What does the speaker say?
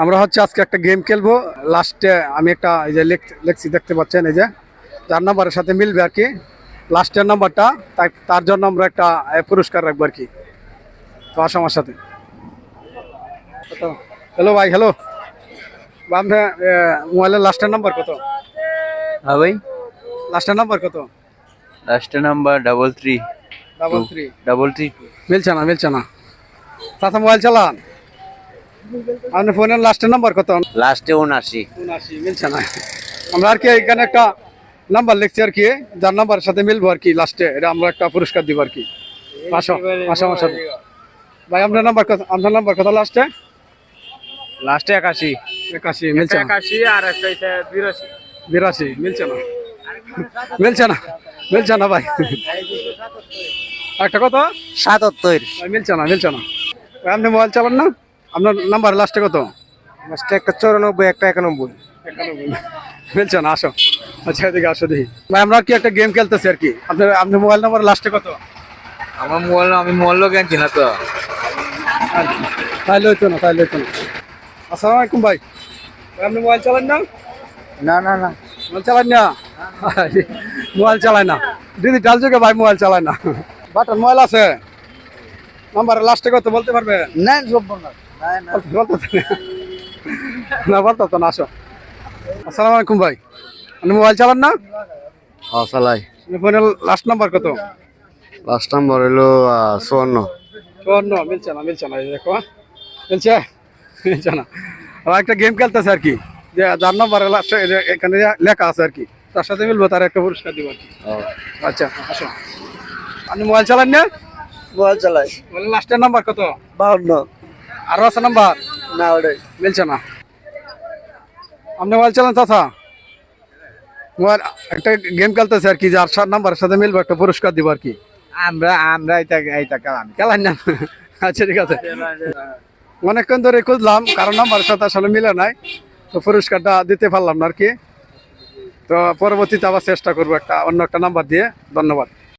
আমরা হচ্ছে আজকে একটা গেম খেলবো। লাস্টে আমি একটা এই যে লেখছি দেখতে পাচ্ছেন, এই যে যার নাম্বারের সাথে মিলবে আর কি লাস্টের নাম্বারটা, তার জন্য আমরা একটা পুরস্কার রাখবো আর কি। তো আসো আমার সাথে। হ্যালো ভাই, হ্যালো। আপনার মোবাইলের লাস্টের নাম্বার কত? হ্যাঁ ভাই, লাস্টের নাম্বার কত? লাস্টের নাম্বার 33 33 33 মিলছে না, মিলছে না। চাচা মোবাইল চালান। আপনার ফোনের লাস্টের নাম্বার কত? লাস্টে 79 79 মিলছে না। আমরা আর কি এখানে একটা নাম্বার লিখছি আর কি, যার নাম্বারের সাথে মিলবো আর কি লাস্টে, এটা আমরা একটা পুরস্কার দিব আর কি। আসো আসো আমার সাথে। ভাই আপনার নাম্বার কত? আপনার নাম্বার কত লাস্টে? লাস্টে 81 81 মিলছে না। 81 আর একটা 82 82 মিলছে না, মিলছে না, মিলছে না ভাই। একটা কত? 77 ভাই মিলছে না, মিলছে না। ভাই আপনি মোবাইল চালান না? আপনার নাম্বার লাস্টে কত? লাস্টে একটা 94 একটা 91 মিলছে না। আসো, আচ্ছা এদিকে আসো দেখি। ভাই আমরা কি একটা গেম খেলতেছি আর কি। আপনার মোবাইল নাম্বার লাস্টে কত? আমার মোবাইল আমি মোবাইল কিনছি না তো। তাইলে হইতো না, তাইলে হইতো না। আসসালামু আলাইকুম ভাই। ভাই আপনি মোবাইল চালান না? না না না, মোবাইল চালান না? মোবাইল চালায় না, ডিজিটাল যুগে ভাই মোবাইল চালায় না। বাটন মোবাইল আছে, নাম্বার লাস্টে কত বলতে পারবে? না সব না না না বলতো তো না। আসো। আসসালামু আলাইকুম ভাই, আপনি মোবাইল চালান না? চালাই। আপনার ফোনের লাস্ট নাম্বার কত? লাস্ট নাম্বার হলো 54 54 মিলছে না, মিলছে না। এই দেখো, মিলছে, মিলছে না। আর একটা গেম খেলতেছে আর কি, যে যার নাম্বার লাস্টে এখানে লেখা আছে আর কি, তার সাথে মিলবো, তার একটা পুরস্কার দিব আর কি। আচ্ছা আসো। আপনি মোবাইল চালান না? মোবাইল চালাই। মোবাইলের লাস্টের নাম্বার কত? 52 আরো আছে নাম্বার? না ওটাই মিলছে না। আপনি মোবাইল চালান চাচা? মোবাইল একটা গেম খেলতেছে আর কি, যার নাম্বারের সাথে মিলবো একটা পুরস্কার দিব আর কি। আমরা এইটা কালাম খেলান না? আচ্ছা ঠিক আছে। অনেকক্ষণ ধরে খুঁজলাম, কারণ নাম্বারের সাথে আসলে মিলে নাই, তো পুরস্কারটা দিতে পারলাম না আর কি। তো পরবর্তীতে আবার চেষ্টা করবো একটা অন্য একটা নাম্বার দিয়ে। ধন্যবাদ।